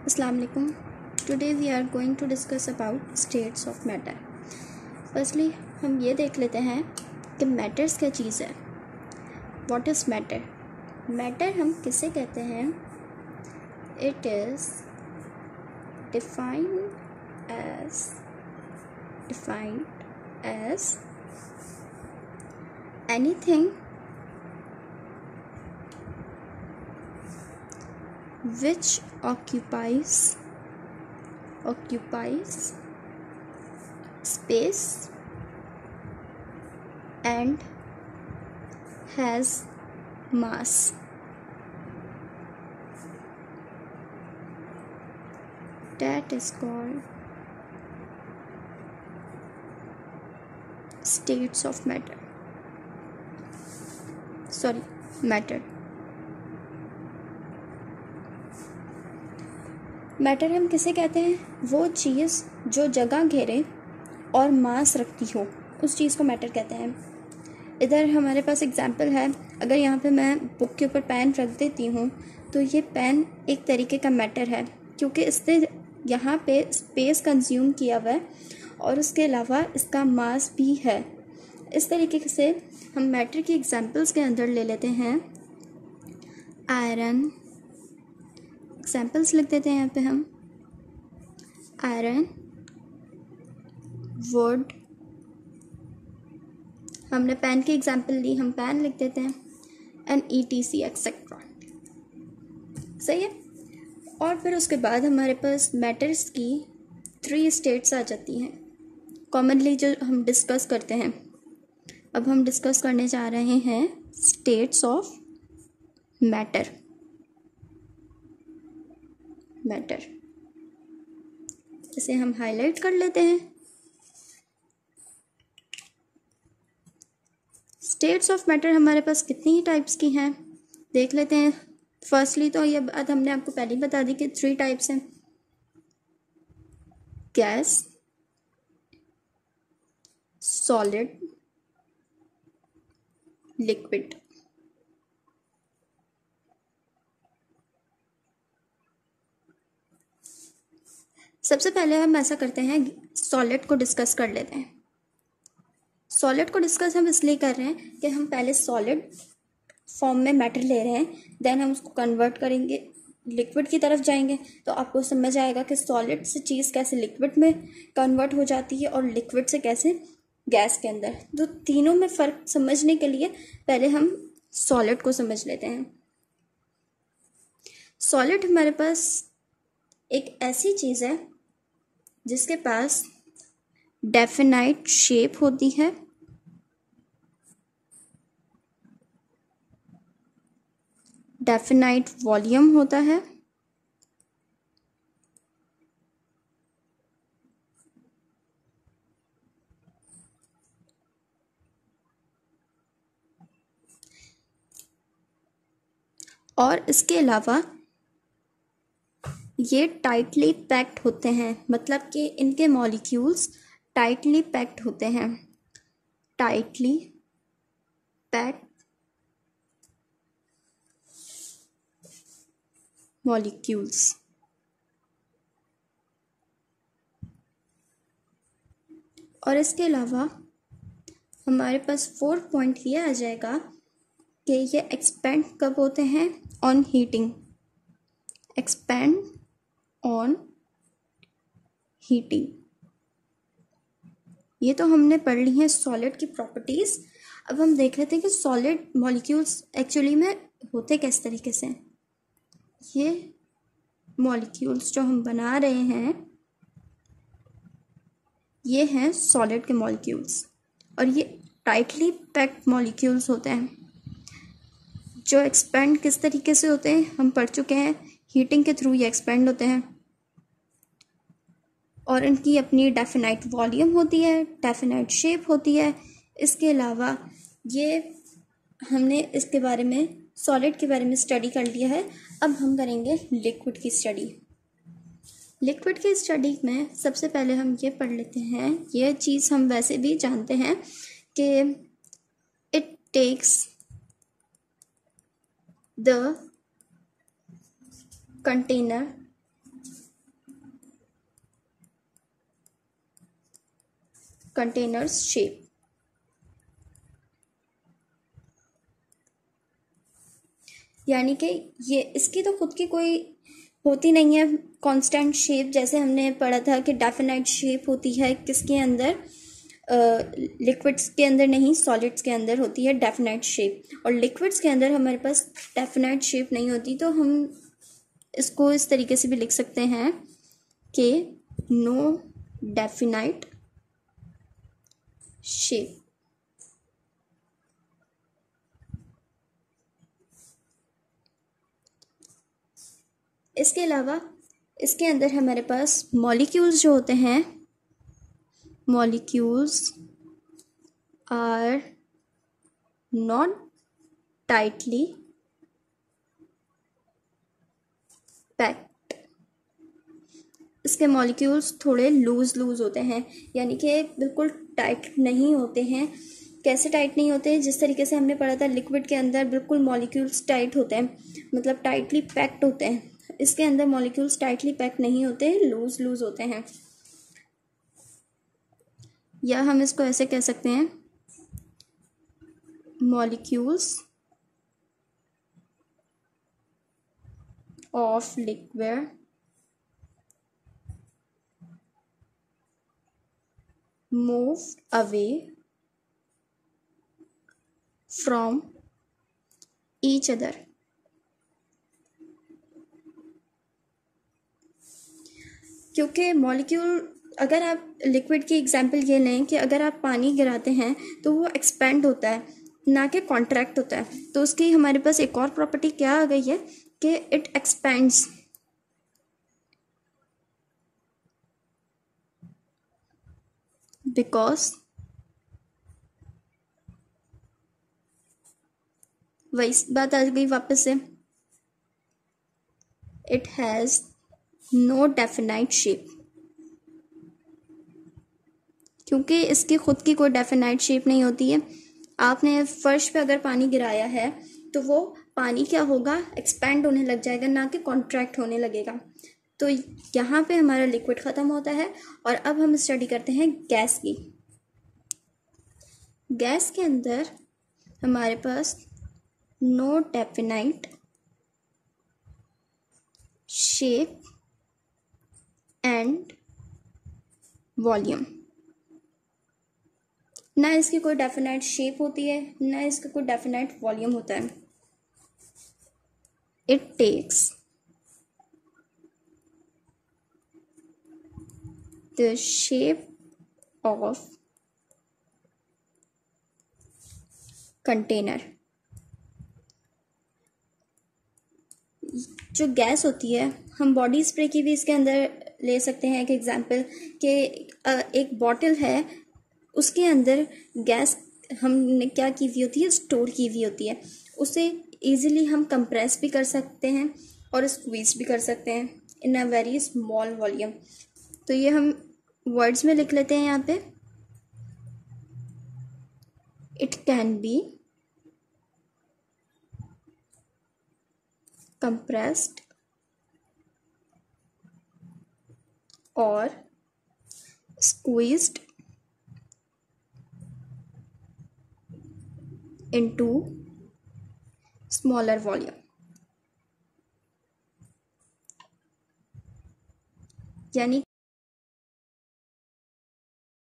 Assalamu alaikum. Today we are going to discuss about states of matter. Firstly, हम ये देख लेते हैं कि matters क्या चीज़ है. What is matter? Matter हम किसे कहते हैं? It is defined as anything which occupies space and has mass. That is called states of matter. Matter. Matter हम किसे कहते हैं? वो चीज़ जो जगह घेरे और मास रखती हो, उस चीज़ को मैटर कहते हैं. इधर हमारे पास एग्जांपल है. अगर यहाँ पे मैं बुक के ऊपर पेन रख देती हूँ तो ये पेन एक तरीके का मैटर है, क्योंकि इससे यहाँ पे स्पेस कंज्यूम किया हुआ है और उसके अलावा इसका मास भी है. इस तरीके से हम मैटर की एग्जांपल्स के अंदर ले लेते हैं. आयरन, एग्जाम्पल्स लिख देते हैं यहाँ पे हम. आयरन, वुड, हमने पेन की एग्जांपल ली, हम पेन लिख देते हैं. And ETC etcetera. सही है. और फिर उसके बाद हमारे पास मैटर्स की 3 स्टेट्स आ जाती हैं कॉमनली जो हम डिस्कस करते हैं. अब हम डिस्कस करने जा रहे हैं स्टेट्स ऑफ मैटर. इसे हम हाईलाइट कर लेते हैं. स्टेट्स ऑफ मैटर हमारे पास कितनी ही टाइप्स की हैं देख लेते हैं. फर्स्टली तो ये बात हमने आपको पहले ही बता दी कि 3 टाइप्स हैं. Gas, solid, liquid. सबसे पहले हम ऐसा करते हैं, सॉलिड को डिस्कस कर लेते हैं. सॉलिड को डिस्कस हम इसलिए कर रहे हैं कि हम पहले सॉलिड फॉर्म में मैटर ले रहे हैं, देन हम उसको कन्वर्ट करेंगे, लिक्विड की तरफ जाएंगे, तो आपको समझ आएगा कि सॉलिड से चीज़ कैसे लिक्विड में कन्वर्ट हो जाती है और लिक्विड से कैसे गैस के अंदर. तो तीनों में फ़र्क समझने के लिए पहले हम सॉलिड को समझ लेते हैं. सॉलिड हमारे पास एक ऐसी चीज़ है जिसके पास डेफिनाइट शेप होती है, डेफिनाइट वॉल्यूम होता है, और इसके अलावा ये टाइटली पैक्ड होते हैं. मतलब कि इनके मॉलिक्यूल्स टाइटली पैक्ड होते हैं. Tightly packed molecules. और इसके अलावा हमारे पास 4th पॉइंट ये आ जाएगा कि ये एक्सपेंड कब होते हैं? On heating. Expand on heating. ये तो हमने पढ़ ली है सॉलिड की प्रॉपर्टीज़. अब हम देख लेते हैं कि सॉलिड मॉलिक्यूल्स एक्चुअली में होते किस तरीके से. ये मॉलिक्यूल्स जो हम बना रहे हैं ये हैं सॉलिड के मॉलिक्यूल्स, और ये टाइटली पैक्ड मॉलिक्यूल्स होते हैं. जो एक्सपेंड किस तरीके से होते हैं हम पढ़ चुके हैं. हीटिंग के थ्रू ये एक्सपेंड होते हैं और इनकी अपनी डेफिनाइट वॉल्यूम होती है, डेफिनाइट शेप होती है. इसके अलावा ये हमने इसके बारे में सॉलिड के बारे में स्टडी कर लिया है. अब हम करेंगे लिक्विड की स्टडी. लिक्विड की स्टडी में सबसे पहले हम ये पढ़ लेते हैं, ये चीज़ हम वैसे भी जानते हैं कि it takes the container containers shape. यानी कि ये इसकी तो खुद की कोई होती नहीं है कांस्टेंट शेप, जैसे हमने पढ़ा था कि डेफिनेट शेप होती है किसके अंदर, लिक्विड्स के अंदर नहीं, सॉलिड्स के अंदर होती है डेफिनेट शेप, और लिक्विड्स के अंदर हमारे पास डेफिनेट शेप नहीं होती। तो हम इसको इस तरीके से भी लिख सकते हैं कि नो डेफिनाइट शेप। इसके अलावा इसके अंदर हमारे पास मॉलिक्यूल्स जो होते हैं, molecules are not tightly packed. इसके मॉलिक्यूल्स थोड़े लूज होते हैं, यानी कि बिल्कुल टाइट नहीं होते हैं। कैसे टाइट नहीं होते? जिस तरीके से हमने पढ़ा था लिक्विड के अंदर बिल्कुल मॉलिक्यूल्स टाइट होते हैं, मतलब टाइटली पैक्ड होते हैं। इसके अंदर मॉलिक्यूल्स टाइटली पैक्ड नहीं होते, लूज होते हैं। या हम इसको ऐसे कह सकते हैं, molecules of liquid move away from each other. क्योंकि मॉलिक्यूल, अगर आप लिक्विड की एग्जांपल ये लें कि अगर आप पानी गिराते हैं तो वो एक्सपेंड होता है, ना कि कॉन्ट्रैक्ट होता है। तो उसकी हमारे पास एक और प्रॉपर्टी क्या आ गई है कि इट एक्सपेंड्स। बिकॉज वही बात आ गई वापस से, it has no definite shape. क्योंकि इसकी खुद की कोई डेफिनाइट शेप नहीं होती है। आपने फर्श पे अगर पानी गिराया है तो वो पानी क्या होगा, एक्सपैंड होने लग जाएगा, ना कि कॉन्ट्रैक्ट होने लगेगा। तो यहाँ पे हमारा लिक्विड ख़त्म होता है। और अब हम स्टडी करते हैं गैस की। गैस के अंदर हमारे पास no definite shape and volume. ना इसकी कोई डेफिनाइट शेप होती है, ना इसका कोई डेफिनाइट वॉल्यूम होता है। It takes the shape of container. जो गैस होती है, हम बॉडी स्प्रे की भी इसके अंदर ले सकते हैं एक एग्जांपल, कि एक बॉटल है, उसके अंदर गैस हमने क्या की हुई होती है, स्टोर की हुई होती है। उसे इजीली हम कंप्रेस भी कर सकते हैं और स्क्वीज भी कर सकते हैं इन अ वेरी स्मॉल वॉल्यूम। तो ये हम वर्ड्स में लिख लेते हैं यहाँ पे, it can be compressed or squeezed into smaller volume। यानी